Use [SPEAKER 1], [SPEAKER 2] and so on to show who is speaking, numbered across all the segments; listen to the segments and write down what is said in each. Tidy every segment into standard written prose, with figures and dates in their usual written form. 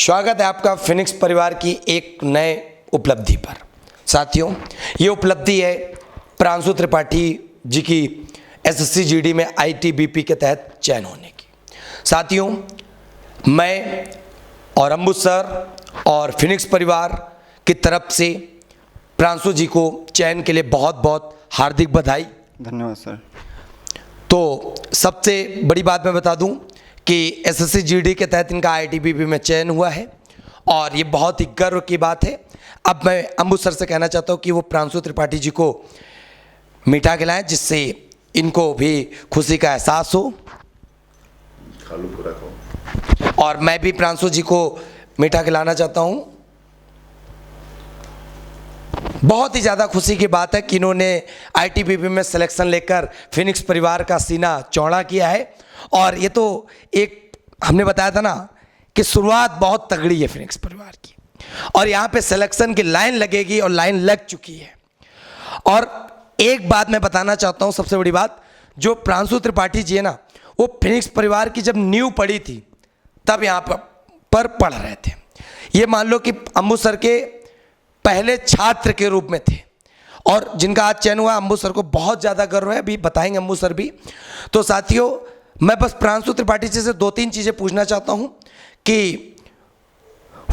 [SPEAKER 1] स्वागत है आपका फिनिक्स परिवार की एक नए उपलब्धि पर। साथियों, ये उपलब्धि है प्रांशु त्रिपाठी जी की एसएससी जीडी में आईटीबीपी के तहत चयन होने की। साथियों, मैं और अम्बु सर और फिनिक्स परिवार की तरफ से प्रांशु जी को चयन के लिए बहुत बहुत हार्दिक बधाई।
[SPEAKER 2] धन्यवाद सर।
[SPEAKER 1] तो सबसे बड़ी बात मैं बता दूं कि एसएससी जीडी के तहत इनका आईटीबीपी में चयन हुआ है और ये बहुत ही गर्व की बात है। अब मैं अम्बु सर से कहना चाहता हूँ कि वो प्रांशु त्रिपाठी जी को मीठा खिलाएं, जिससे इनको भी खुशी का एहसास हो। और मैं भी प्रांशु जी को मीठा खिलाना चाहता हूँ। बहुत ही ज़्यादा खुशी की बात है कि इन्होंने आईटीबीपी में सिलेक्शन लेकर फिनिक्स परिवार का सीना चौड़ा किया है। और ये तो एक हमने बताया था ना कि शुरुआत बहुत तगड़ी है फिनिक्स परिवार की, और यहाँ पे सिलेक्शन की लाइन लगेगी और लाइन लग चुकी है। और एक बात मैं बताना चाहता हूँ, सबसे बड़ी बात, जो प्रांशु त्रिपाठी जी है ना, वो फिनिक्स परिवार की जब नींव पड़ी थी तब यहाँ पर पढ़ रहे थे। ये मान लो कि अम्बु सर के पहले छात्र के रूप में थे, और जिनका आज चयन हुआ अम्बु सर को बहुत ज़्यादा गर्व है। अभी बताएंगे अम्बु सर भी। तो साथियों, मैं बस प्रांशु त्रिपाठी जी से 2-3 चीज़ें पूछना चाहता हूँ कि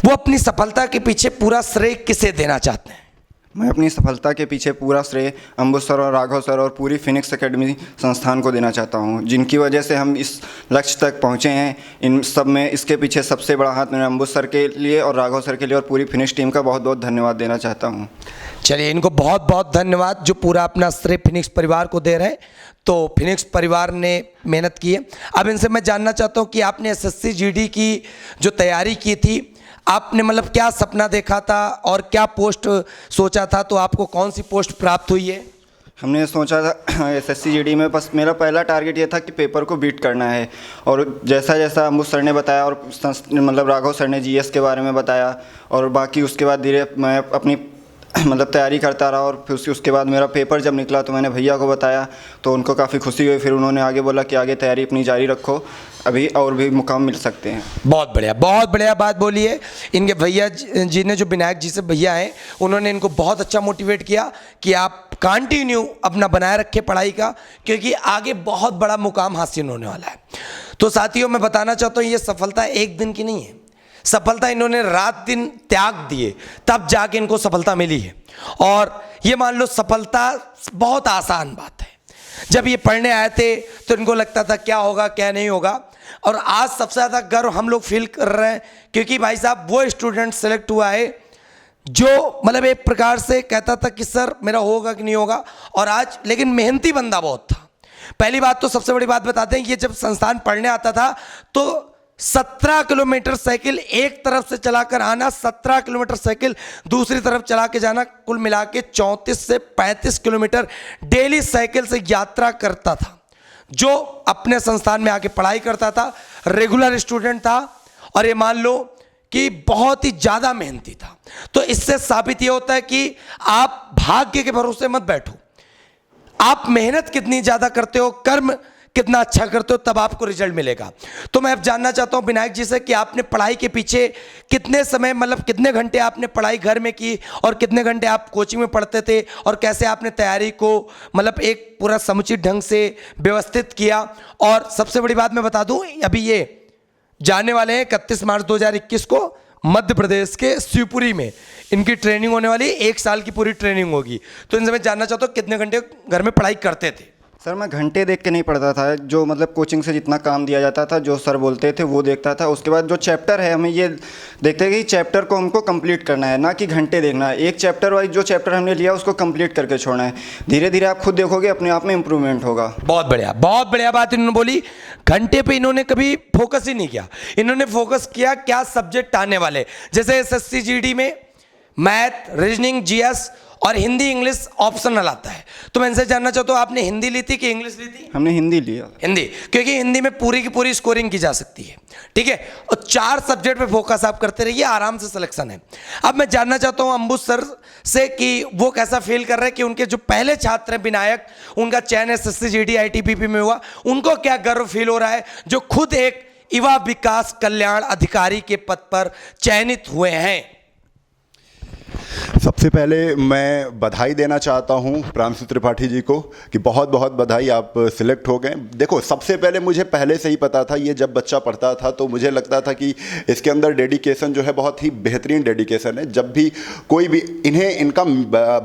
[SPEAKER 1] वो अपनी सफलता के पीछे पूरा श्रेय किसे देना चाहते हैं।
[SPEAKER 2] मैं अपनी सफलता के पीछे पूरा श्रेय अम्बु सर और राघव सर और पूरी फिनिक्स एकेडमी संस्थान को देना चाहता हूं, जिनकी वजह से हम इस लक्ष्य तक पहुंचे हैं। इन सब में इसके पीछे सबसे बड़ा हाथ मेरे अम्बु सर के लिए और राघव सर के लिए और पूरी फिनिक्स टीम का बहुत बहुत धन्यवाद देना चाहता हूं।
[SPEAKER 1] चलिए, इनको बहुत बहुत धन्यवाद जो पूरा अपना श्रेय फिनिक्स परिवार को दे रहे हैं। तो फिनिक्स परिवार ने मेहनत की है। अब इनसे मैं जानना चाहता हूँ कि आपने एसएससी जीडी की जो तैयारी की थी, आपने मतलब क्या सपना देखा था और क्या पोस्ट सोचा था, तो आपको कौन सी पोस्ट प्राप्त हुई है?
[SPEAKER 2] हमने सोचा था एसएससी जीडी में, बस मेरा पहला टारगेट ये था कि पेपर को बीट करना है। और जैसा जैसा अम्बु सर ने बताया और मतलब राघव सर ने जीएस के बारे में बताया, और बाकी उसके बाद धीरे मैं अपनी मतलब तैयारी करता रहा। और फिर उसके बाद मेरा पेपर जब निकला तो मैंने भैया को बताया, तो उनको काफ़ी खुशी हुई। फिर उन्होंने आगे बोला कि आगे तैयारी अपनी जारी रखो, अभी और भी मुकाम मिल सकते हैं।
[SPEAKER 1] बहुत बढ़िया बात बोली है। इनके भैया जी ने, जो विनायक जी से भैया हैं, उन्होंने इनको बहुत अच्छा मोटिवेट किया कि आप कंटिन्यू अपना बनाए रखें पढ़ाई का, क्योंकि आगे बहुत बड़ा मुकाम हासिल होने वाला है। तो साथियों, मैं बताना चाहता हूँ ये सफलता एक दिन की नहीं है। सफलता इन्होंने रात दिन त्याग दिए तब जाके इनको सफलता मिली है। और ये मान लो सफलता बहुत आसान बात है। जब ये पढ़ने आए थे तो इनको लगता था क्या होगा क्या नहीं होगा, और आज सबसे ज़्यादा गर्व हम लोग फील कर रहे हैं, क्योंकि भाई साहब वो स्टूडेंट सेलेक्ट हुआ है जो मतलब एक प्रकार से कहता था कि सर मेरा होगा कि नहीं होगा, और आज लेकिन मेहनती बंदा बहुत था। पहली बात तो सबसे बड़ी बात बताते हैं, ये जब संस्थान पढ़ने आता था तो 17 किलोमीटर साइकिल एक तरफ से चलाकर आना, 17 किलोमीटर साइकिल दूसरी तरफ चला के जाना, कुल मिला के 34 से 35 किलोमीटर डेली साइकिल से यात्रा करता था, जो अपने संस्थान में आके पढ़ाई करता था, रेगुलर स्टूडेंट था। और ये मान लो कि बहुत ही ज़्यादा मेहनती था। तो इससे साबित ये होता है कि आप भाग्य के भरोसे मत बैठो। आप मेहनत कितनी ज़्यादा करते हो, कर्म कितना अच्छा करते हो, तब आपको रिजल्ट मिलेगा। तो मैं अब जानना चाहता हूं विनायक जी से कि आपने पढ़ाई के पीछे कितने समय, मतलब कितने घंटे आपने पढ़ाई घर में की और कितने घंटे आप कोचिंग में पढ़ते थे, और कैसे आपने तैयारी को मतलब एक पूरा समुचित ढंग से व्यवस्थित किया। और सबसे बड़ी बात मैं बता दूं, अभी ये जाने वाले हैं 31 मार्च 2021 को मध्य प्रदेश के शिवपुरी में इनकी ट्रेनिंग होने वाली, 1 साल की पूरी ट्रेनिंग होगी। तो इनसे मैं जानना चाहता हूँ कितने घंटे घर में पढ़ाई करते थे?
[SPEAKER 2] सर, मैं घंटे देख के नहीं पढ़ता था। जो मतलब कोचिंग से जितना काम दिया जाता था, जो सर बोलते थे वो देखता था। उसके बाद जो चैप्टर है, हमें ये देखते हैं कि चैप्टर को हमको कंप्लीट करना है, ना कि घंटे देखना है। एक चैप्टर वाइज जो चैप्टर हमने लिया उसको कंप्लीट करके छोड़ना है। धीरे धीरे आप खुद देखोगे अपने आप में इम्प्रूवमेंट होगा।
[SPEAKER 1] बहुत बढ़िया बात इन्होंने बोली। घंटे पे इन्होंने कभी फोकस ही नहीं किया। इन्होंने फोकस किया क्या सब्जेक्ट आने वाले, जैसे एसएससी जीडी में मैथ, रीजनिंग, जीएस और हिंदी इंग्लिश ऑप्शनल आता है। तो मैं इनसे जानना चाहता हूँ, आपने हिंदी ली थी कि इंग्लिश ली थी?
[SPEAKER 2] हमने हिंदी लिया।
[SPEAKER 1] हिंदी, क्योंकि हिंदी में पूरी की पूरी स्कोरिंग की जा सकती है, ठीक है। और 4 सब्जेक्ट पे फोकस आप करते रहिए, आराम से सिलेक्शन है। अब मैं जानना चाहता हूँ अम्बु सर से कि वो कैसा फील कर रहे हैं कि उनके जो पहले छात्र हैं विनायक, उनका चयन एसएससी जीडी आईटीबीपी में हुआ, उनको क्या गर्व फील हो रहा है, जो खुद एक युवा विकास कल्याण अधिकारी के पद पर चयनित हुए हैं।
[SPEAKER 3] सबसे पहले मैं बधाई देना चाहता हूं प्रांशु त्रिपाठी जी को कि बहुत बहुत बधाई, आप सिलेक्ट हो गए। देखो, सबसे पहले मुझे पहले से ही पता था, ये जब बच्चा पढ़ता था तो मुझे लगता था कि इसके अंदर डेडिकेशन जो है बहुत ही बेहतरीन डेडिकेशन है। जब भी कोई भी इनका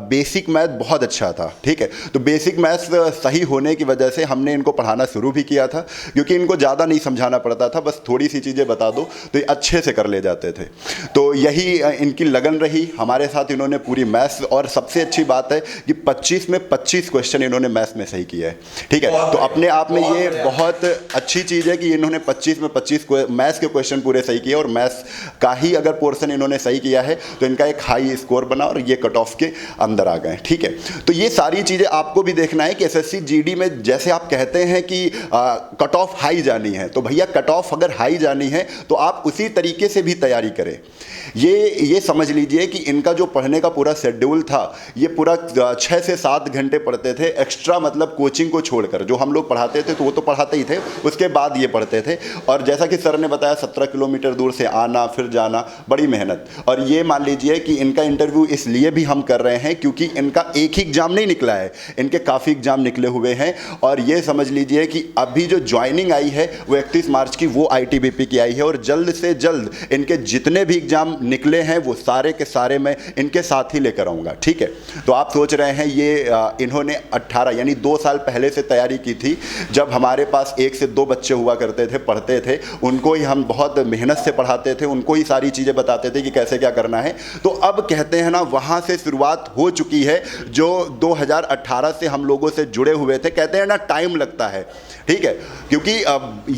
[SPEAKER 3] बेसिक मैथ बहुत अच्छा था, ठीक है, तो बेसिक मैथ्स सही होने की वजह से हमने इनको पढ़ाना शुरू भी किया था, क्योंकि इनको ज़्यादा नहीं समझाना पड़ता था, बस थोड़ी सी चीज़ें बता दो तो ये अच्छे से कर ले जाते थे। तो यही इनकी लगन रही, हमारे साथ इन्होंने पूरी मैथ्स, और सबसे अच्छी बात है कि 25 में 25 क्वेश्चन इन्होंने मैथ्स में सही किया है, ठीक है। तो अपने आप में ये बहुत अच्छी चीज़ है कि इन्होंने 25 में 25 मैथ्स के क्वेश्चन पूरे सही किए, और मैथ्स का ही अगर पोर्शन इन्होंने सही किया है तो इनका एक हाई स्कोर बना और ये कट ऑफ के अंदर आ गए, ठीक है। तो ये सारी चीज़ें आपको भी देखना है कि एसएससी जीडी में जैसे आप कहते हैं कि कट ऑफ हाई जानी है, तो भैया कट ऑफ अगर हाई जानी है तो आप उसी तरीके से भी तैयारी करें। ये समझ लीजिए कि इनका जो पढ़ने का पूरा शेड्यूल था, ये पूरा 6 से 7 घंटे पढ़ते थे, एक्स्ट्रा मतलब कोचिंग को छोड़कर। जो हम लोग पढ़ाते थे तो वो तो पढ़ाते ही थे, उसके बाद ये पढ़ते थे। और जैसा कि सर ने बताया 17 किलोमीटर दूर से आना फिर जाना, बड़ी मेहनत। और ये मान लीजिए कि इनका इंटरव्यू इसलिए भी हम कर रहे हैं क्योंकि इनका एक ही एग्ज़ाम नहीं निकला है, इनके काफ़ी एग्ज़ाम निकले हुए हैं। और ये समझ लीजिए कि अभी जो ज्वाइनिंग आई है वो 31 मार्च की, वो ITBP की आई है, और जल्द से जल्द इनके जितने भी एग्ज़ाम निकले हैं वो सारे के सारे मैं इनके साथ ही लेकर आऊँगा, ठीक है। तो आप सोच रहे हैं ये इन्होंने 18 यानी 2 साल पहले से तैयारी की थी, जब हमारे पास 1 से 2 बच्चे हुआ करते थे, पढ़ते थे, उनको ही हम बहुत मेहनत से पढ़ाते थे, उनको ही सारी चीज़ें बताते थे कि कैसे क्या करना है। तो अब कहते हैं ना, वहाँ से शुरुआत हो चुकी है। जो 2018 से हम लोगों से जुड़े हुए थे, कहते हैं ना टाइम लगता है, ठीक है, क्योंकि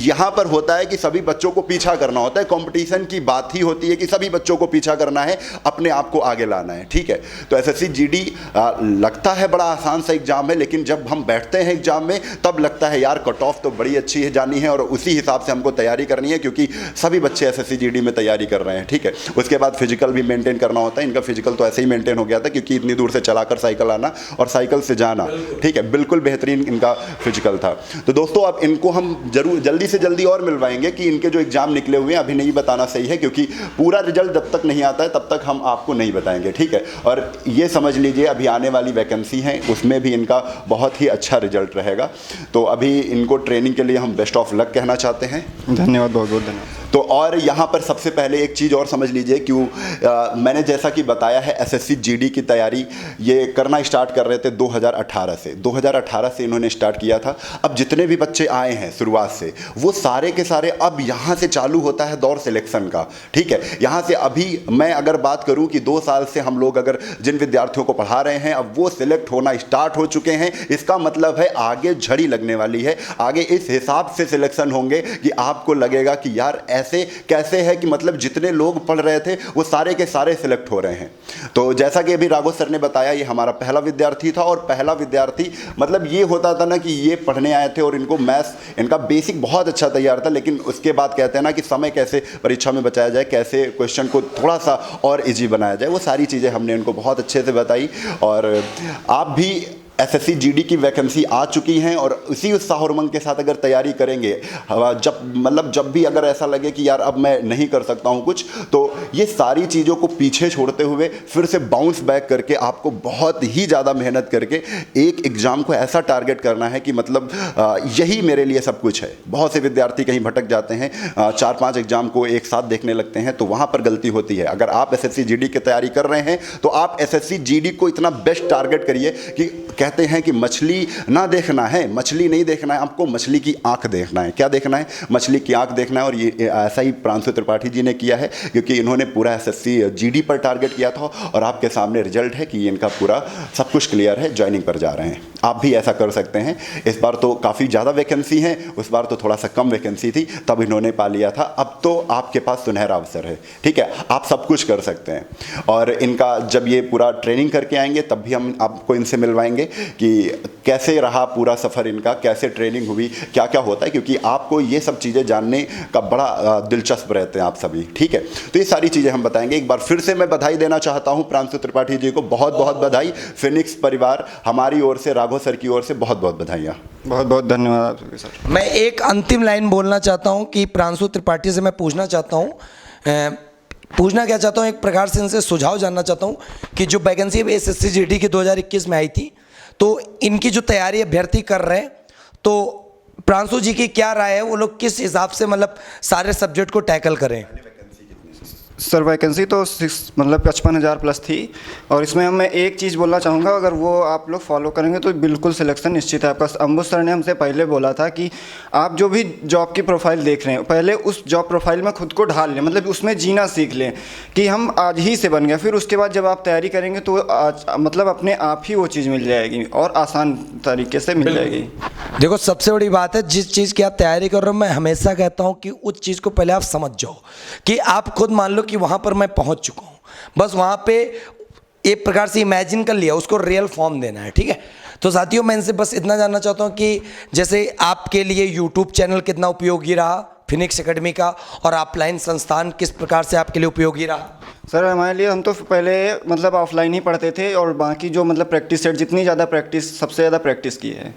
[SPEAKER 3] यहाँ पर होता है कि सभी बच्चों को पीछा करना होता है, कंपटीशन की बात ही होती है कि सभी बच्चों को पीछा करना है, अपने आप को आगे लाना है, ठीक है। तो एसएससी जीडी लगता है बड़ा आसान सा एग्जाम है, लेकिन जब हम बैठते हैं एग्जाम में तब लगता है यार कट ऑफ तो बड़ी अच्छी है जानी है, और उसी हिसाब से हमको तैयारी करनी है, क्योंकि सभी बच्चे एसएससी जीडी में तैयारी कर रहे हैं, ठीक है। उसके बाद फिजिकल भी मेंटेन करना होता है। इनका फिजिकल तो ऐसे ही मेंटेन हो गया था, क्योंकि इतनी दूर से चलाकर साइकिल आना और साइकिल से जाना, ठीक है, बिल्कुल बेहतरीन इनका फिजिकल था। तो दोस्तों, अब इनको हम जरूर जल्दी से जल्दी और मिलवाएंगे कि इनके जो एग्जाम निकले हुए हैं, अभी नहीं बताना सही है, क्योंकि पूरा रिजल्ट जब तक नहीं आता है तब तक हम आपको नहीं बताएंगे, ठीक है। और ये समझ लीजिए अभी आने वाली वैकेंसी है, उसमें भी इनका बहुत ही अच्छा रिजल्ट रहेगा। तो अभी इनको ट्रेनिंग के लिए हम बेस्ट ऑफ लक कहना चाहते हैं।
[SPEAKER 2] धन्यवाद, बहुत बहुत धन्यवाद।
[SPEAKER 3] तो और यहाँ पर सबसे पहले एक चीज़ और समझ लीजिए, क्यों मैंने जैसा कि बताया है एसएससी जीडी की तैयारी ये करना स्टार्ट कर रहे थे 2018 से इन्होंने स्टार्ट किया था। अब जितने भी बच्चे आए हैं शुरुआत से, वो सारे के सारे अब यहाँ से चालू होता है दौर सिलेक्शन का, ठीक है। यहाँ से अभी मैं अगर बात करूँ कि 2 साल से हम लोग अगर जिन विद्यार्थियों को पढ़ा रहे हैं, अब वो सिलेक्ट होना स्टार्ट हो चुके हैं। इसका मतलब है आगे झड़ी लगने वाली है, आगे इस हिसाब से सिलेक्शन होंगे कि आपको लगेगा कि यार ऐसे कैसे है कि मतलब जितने लोग पढ़ रहे थे वो सारे के सारे सिलेक्ट हो रहे हैं। तो जैसा कि अभी राघव सर ने बताया, ये हमारा पहला विद्यार्थी था, और पहला विद्यार्थी मतलब ये होता था ना कि ये पढ़ने आए थे और इनको मैथ्स, इनका बेसिक बहुत अच्छा तैयार था, लेकिन उसके बाद कहते हैं ना कि समय कैसे परीक्षा में बचाया जाए, कैसे क्वेश्चन को थोड़ा सा और इजी बनाया जाए, वो सारी चीज़ें हमने इनको बहुत अच्छे से बताई। और आप भी एसएससी जीडी की वैकेंसी आ चुकी हैं, और उसी उत्साह और उमंग के साथ अगर तैयारी करेंगे, जब भी अगर ऐसा लगे कि यार अब मैं नहीं कर सकता हूं कुछ, तो ये सारी चीज़ों को पीछे छोड़ते हुए फिर से बाउंस बैक करके आपको बहुत ही ज़्यादा मेहनत करके एक एग्ज़ाम को ऐसा टारगेट करना है कि मतलब यही मेरे लिए सब कुछ है। बहुत से विद्यार्थी कहीं भटक जाते हैं, 4-5 एग्ज़ाम को एक साथ देखने लगते हैं, तो वहाँ पर गलती होती है। अगर आप एसएससी जीडी की तैयारी कर रहे हैं तो आप एसएससी जीडी को इतना बेस्ट टारगेट करिए कि कहते हैं कि मछली ना देखना है, मछली नहीं देखना है, आपको मछली की आंख देखना है। क्या देखना है? मछली की आंख देखना है। और ये ऐसा ही प्रांशु त्रिपाठी जी ने किया है, क्योंकि इन्होंने पूरा एसएससी जीडी पर टारगेट किया था, और आपके सामने रिजल्ट है कि इनका पूरा सब कुछ क्लियर है, ज्वाइनिंग पर जा रहे हैं। आप भी ऐसा कर सकते हैं। इस बार तो काफ़ी ज़्यादा वैकेंसी है, उस बार तो थोड़ा सा कम वैकेंसी थी, तब इन्होंने पा लिया था। अब तो आपके पास सुनहरा अवसर है, ठीक है, आप सब कुछ कर सकते हैं। और इनका जब ये पूरा ट्रेनिंग करके आएंगे तब भी हम आपको इनसे मिलवाएंगे कि कैसे रहा पूरा सफ़र इनका, कैसे ट्रेनिंग हुई, क्या क्या होता है, क्योंकि आपको ये सब चीज़ें जानने का बड़ा दिलचस्प रहते हैं आप सभी, ठीक है। तो ये सारी चीज़ें हम बताएंगे। एक बार फिर से मैं बधाई देना चाहता हूँ प्रांशु त्रिपाठी जी को, बहुत बहुत बधाई। फिनिक्स परिवार, हमारी ओर से राघव राघव सर की ओर से बहुत बहुत बधाइयाँ।
[SPEAKER 2] बहुत बहुत धन्यवाद आपके सर।
[SPEAKER 1] मैं एक अंतिम लाइन बोलना चाहता हूं कि प्रांशु त्रिपाठी से मैं पूछना चाहता हूं, पूछना क्या चाहता हूं, एक प्रकार से इनसे सुझाव जानना चाहता हूं कि जो वैकेंसी SSC GD की 2021 में आई थी, तो इनकी जो तैयारी अभ्यर्थी कर रहे हैं, तो प्रांशु जी की क्या राय है, वो लोग किस हिसाब से मतलब सारे सब्जेक्ट को टैकल करें?
[SPEAKER 2] सर वैकेंसी तो 55,000 प्लस थी, और इसमें मैं एक चीज़ बोलना चाहूँगा, अगर वो आप लोग फॉलो करेंगे तो बिल्कुल सिलेक्शन निश्चित है आपका। अंबुज सर ने हमसे पहले बोला था कि आप जो भी जॉब की प्रोफाइल देख रहे हैं, पहले उस जॉब प्रोफाइल में खुद को ढाल लें, मतलब उसमें जीना सीख लें कि हम आज ही से बन गए। फिर उसके बाद जब आप तैयारी करेंगे तो आज मतलब अपने आप ही वो चीज़ मिल जाएगी और आसान तरीके से मिल जाएगी।
[SPEAKER 1] देखो सबसे बड़ी बात है, जिस चीज़ की आप तैयारी कर रहे हो, मैं हमेशा कहता हूं कि उस चीज़ को पहले आप समझ जाओ कि आप खुद मान लो कि वहां पर मैं पहुंच चुका हूं, बस वहां पे एक प्रकार से इमेजिन कर लिया, उसको रियल फॉर्म देना है। ठीक है, तो साथियों मैं इनसे बस इतना जानना चाहता हूं कि जैसे आपके लिए यूट्यूब चैनल कितना उपयोगी रहा फिनिक्स एकेडमी का, और ऑफलाइन संस्थान किस प्रकार से आपके लिए उपयोगी रहा?
[SPEAKER 2] सर हमारे लिए, हम तो पहले मतलब ऑफलाइन ही पढ़ते थे, और बाकी जो मतलब प्रैक्टिस सेट, जितनी ज़्यादा प्रैक्टिस, सबसे ज़्यादा प्रैक्टिस की है।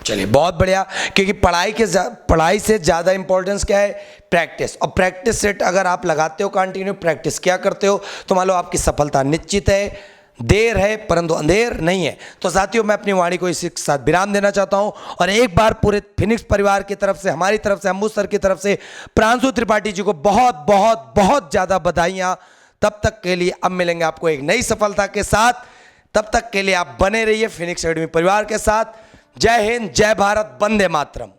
[SPEAKER 1] चलिए बहुत बढ़िया, क्योंकि पढ़ाई से ज़्यादा इंपॉर्टेंस क्या है? प्रैक्टिस। और प्रैक्टिस सेट अगर आप लगाते हो, कंटिन्यू प्रैक्टिस क्या करते हो, तो मान लो आपकी सफलता निश्चित है। देर है परंतु अंधेर नहीं है। तो साथियों मैं अपनी वाणी को इसी के साथ विराम देना चाहता हूं, और एक बार पूरे फिनिक्स परिवार की तरफ से, हमारी तरफ से, अंबुज सर की तरफ से प्रांशु त्रिपाठी जी को बहुत बहुत बहुत ज़्यादा बधाइयाँ। तब तक के लिए अब मिलेंगे आपको एक नई सफलता के साथ, तब तक के लिए आप बने रहिए फिनिक्स एकेडमी परिवार के साथ। जय हिंद, जय भारत, वंदे मातरम।